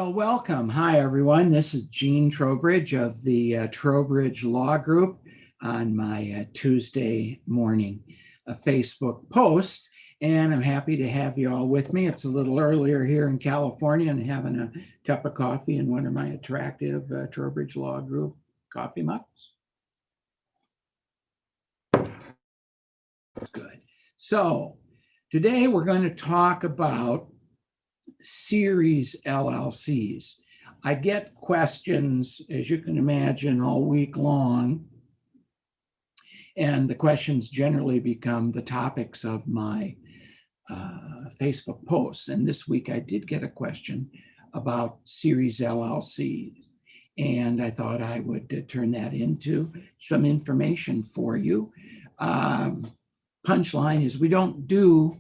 Well, welcome. Hi, everyone. This is Gene Trowbridge of the Trowbridge Law Group on my Tuesday morning Facebook post. And I'm happy to have you all with me. It's a little earlier here in California and having a cup of coffee in one of my attractive Trowbridge Law Group coffee mugs. Good. So today we're going to talk about Series LLCs. I get questions, as you can imagine, all week long, and the questions generally become the topics of my Facebook posts. And this week I did get a question about Series LLC, and I thought I would turn that into some information for you. Punchline is we don't do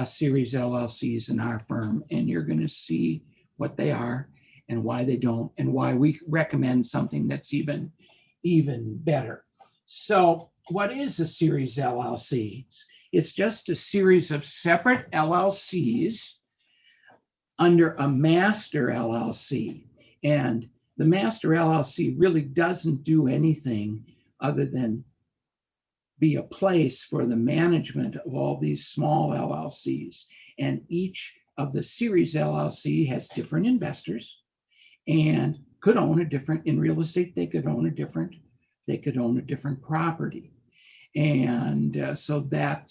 Series LLCs in our firm, and you're going to see what they are and why they don't, and why we recommend something that's even better. So what is a Series LLC? It's just a series of separate LLCs under a master LLC. And the master LLC really doesn't do anything other than be a place for the management of all these small LLCs. And each of the Series LLC has different investors and could own a different, in real estate, they could own a different property. And so that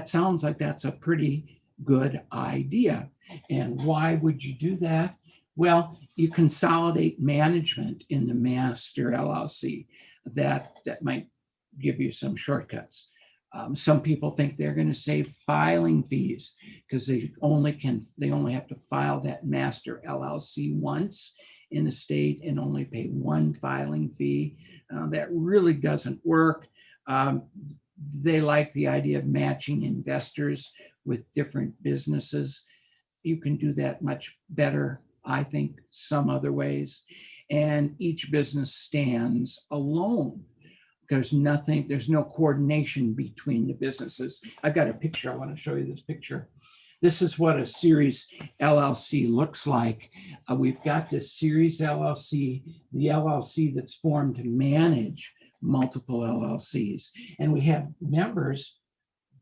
sounds like that's a pretty good idea. And why would you do that? Well, you consolidate management in the master LLC. That might give you some shortcuts. Some people think they're going to save filing fees because they only have to file that master LLC once in the state and only pay one filing fee. That really doesn't work. They like the idea of matching investors with different businesses. You can do that much better, I think, some other ways. And each business stands alone. There's no coordination between the businesses. I've got a picture. I want to show you this picture. This is what a Series LLC looks like. We've got this Series LLC, the LLC that's formed to manage multiple LLCs. And we have members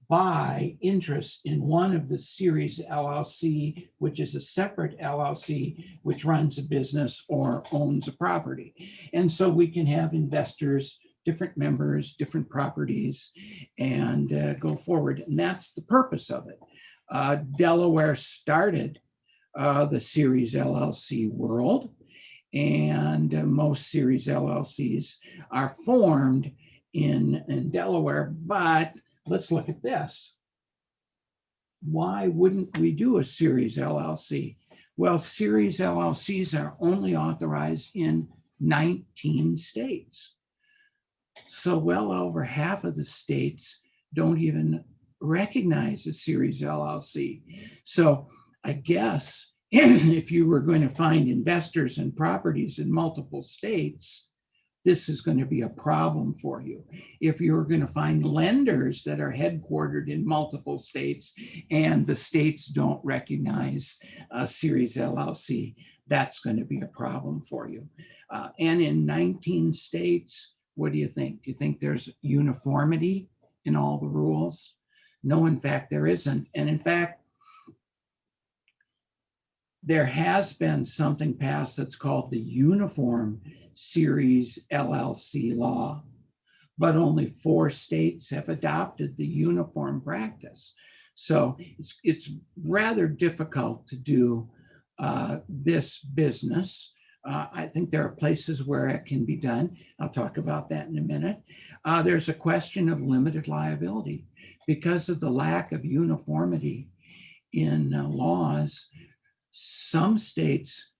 buy interest in one of the Series LLC, which is a separate LLC, which runs a business or owns a property. And so we can have investors, different members, different properties, and go forward. And that's the purpose of it. Delaware started the Series LLC world, and most Series LLCs are formed in Delaware. But let's look at this. Why wouldn't we do a Series LLC? Well, Series LLCs are only authorized in 19 states. So well over half of the states don't even recognize a Series LLC. So I guess if you were going to find investors and properties in multiple states, this is going to be a problem for you. If you're going to find lenders that are headquartered in multiple states and the states don't recognize a Series LLC, that's going to be a problem for you. And in 19 states, what do you think? Do you think there's uniformity in all the rules? No, in fact, there isn't. And in fact, there has been something passed that's called the Uniform Series LLC law, but only 4 states have adopted the uniform practice. So it's rather difficult to do this business. I think there are places where it can be done. I'll talk about that in a minute. There's a question of limited liability. Because of the lack of uniformity in laws, some states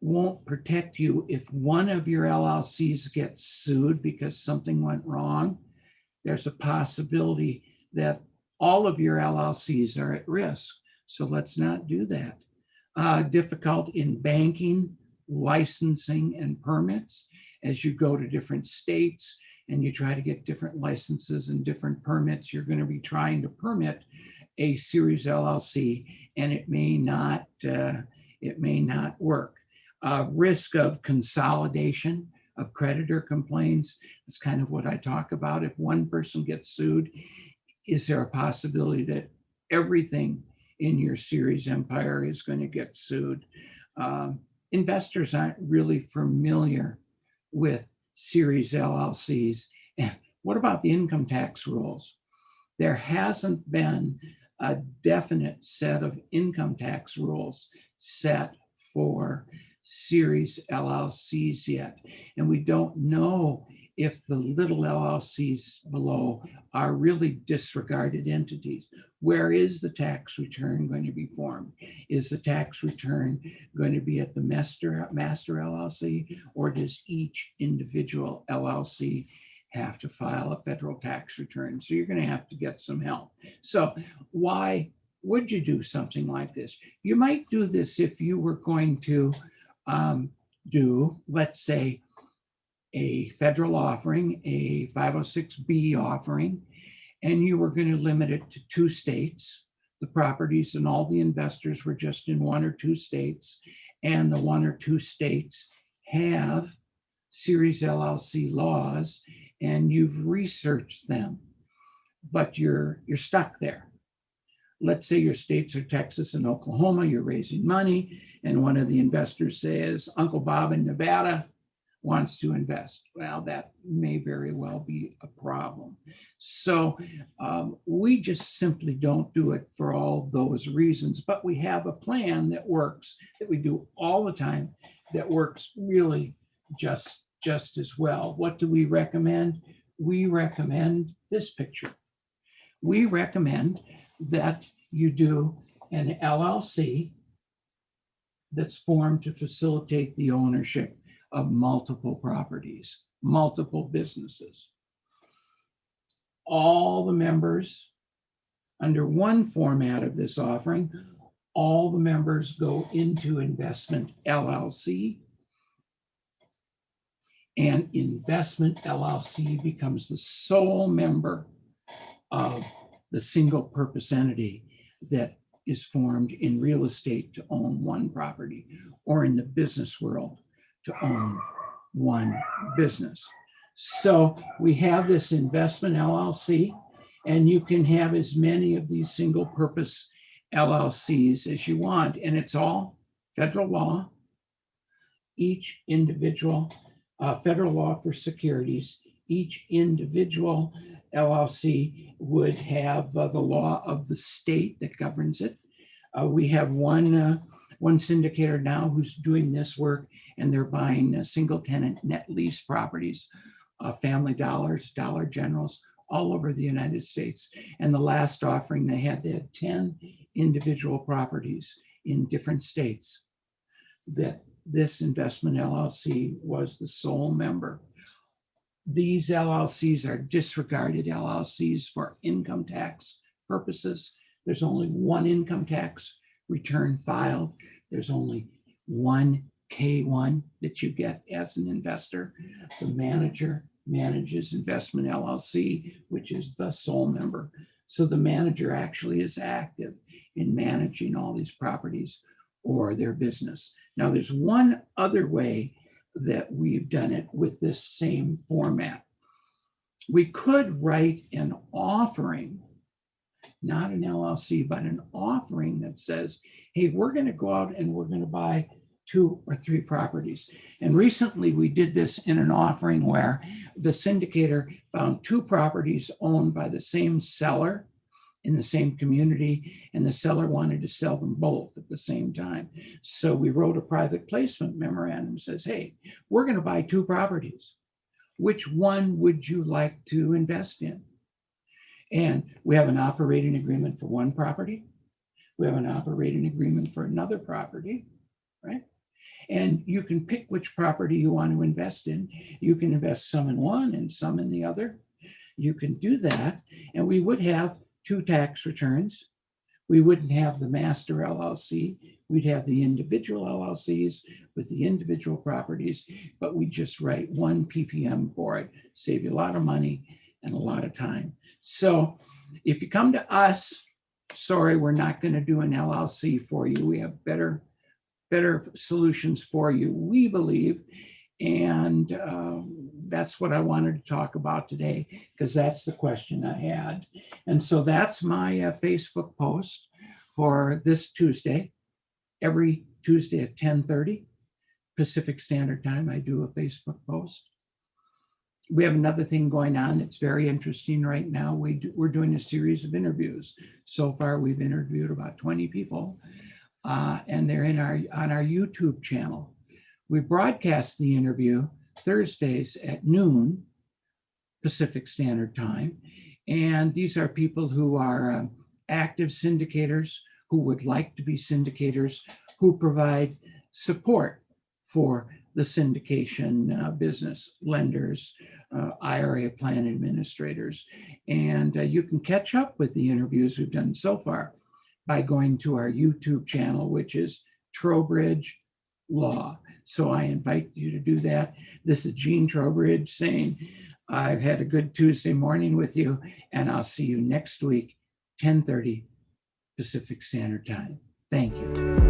won't protect you if one of your LLCs gets sued because something went wrong. There's a possibility that all of your LLCs are at risk. So let's not do that. Difficult in banking, licensing, and permits. As you go to different states and you try to get different licenses and different permits, you're going to be trying to permit a Series LLC, and it may not it may not work. Risk of consolidation of creditor complaints is kind of what I talk about. If one person gets sued, is there a possibility that everything in your series empire is going to get sued? Investors aren't really familiar with series LLCs. And what about the income tax rules? There hasn't been a definite set of income tax rules set for series LLCs yet. And we don't know if the little LLCs below are really disregarded entities. Where is the tax return going to be formed? Is the tax return going to be at the master LLC, or does each individual LLC have to file a federal tax return? So you're going to have to get some help. So why would you do something like this? You might do this if you were going to do, let's say, a federal offering, a 506B offering, and you were going to limit it to 2 states. The properties and all the investors were just in 1 or 2 states, and the 1 or 2 states have series LLC laws, and you've researched them, but you're stuck there. Let's say your states are Texas and Oklahoma, you're raising money, and one of the investors says, Uncle Bob in Nevada wants to invest. Well, that may very well be a problem. So we just simply don't do it for all those reasons, but we have a plan that works, that we do all the time, that works really just as well. What do we recommend? We recommend this picture. We recommend that you do an LLC that's formed to facilitate the ownership of multiple properties, multiple businesses. All the members, under one format of this offering, all the members go into Investment LLC, and Investment LLC becomes the sole member of the single purpose entity that is formed in real estate to own one property, or in the business world to own one business. So we have this Investment LLC, and you can have as many of these single purpose LLCs as you want, and it's all federal law. Each individual, federal law for securities, each individual LLC would have the law of the state that governs it. We have one syndicator now who's doing this work, and they're buying single tenant net lease properties, Family Dollars, Dollar Generals, all over the United States. And the last offering they had 10 individual properties in different states that this Investment LLC was the sole member. These LLCs are disregarded LLCs for income tax purposes. There's only one income tax return filed. There's only one K1 that you get as an investor. The manager manages Investment LLC, which is the sole member. So the manager actually is active in managing all these properties or their business. Now, there's one other way that we've done it with this same format. We could write an offering, not an LLC, but an offering that says, hey, we're going to go out and we're going to buy 2 or 3 properties. And recently we did this in an offering where the syndicator found 2 properties owned by the same seller in the same community, and the seller wanted to sell them both at the same time. So we wrote a private placement memorandum that says, hey, we're going to buy 2 properties. Which one would you like to invest in? And we have an operating agreement for one property. We have an operating agreement for another property, right? And you can pick which property you want to invest in. You can invest some in one and some in the other. You can do that, and we would have 2 tax returns. We wouldn't have the master LLC. We'd have the individual LLCs with the individual properties, but we just write one PPM for it. Save you a lot of money and a lot of time. So if you come to us, sorry, we're not going to do an LLC for you. We have better better solutions for you, we believe. And that's what I wanted to talk about today, because that's the question I had. And so that's my Facebook post for this Tuesday. Every Tuesday at 10:30 Pacific Standard Time, I do a Facebook post. We have another thing going on that's very interesting right now. We're doing a series of interviews. So far, we've interviewed about 20 people, and they're on our YouTube channel. We broadcast the interview Thursdays at noon Pacific Standard Time. And these are people who are active syndicators, who would like to be syndicators, who provide support for the syndication business, lenders, IRA plan administrators. And you can catch up with the interviews we've done so far by going to our YouTube channel, which is Trowbridge Law. So I invite you to do that. This is Gene Trowbridge saying, I've had a good Tuesday morning with you, and I'll see you next week, 10:30 Pacific Standard Time. Thank you.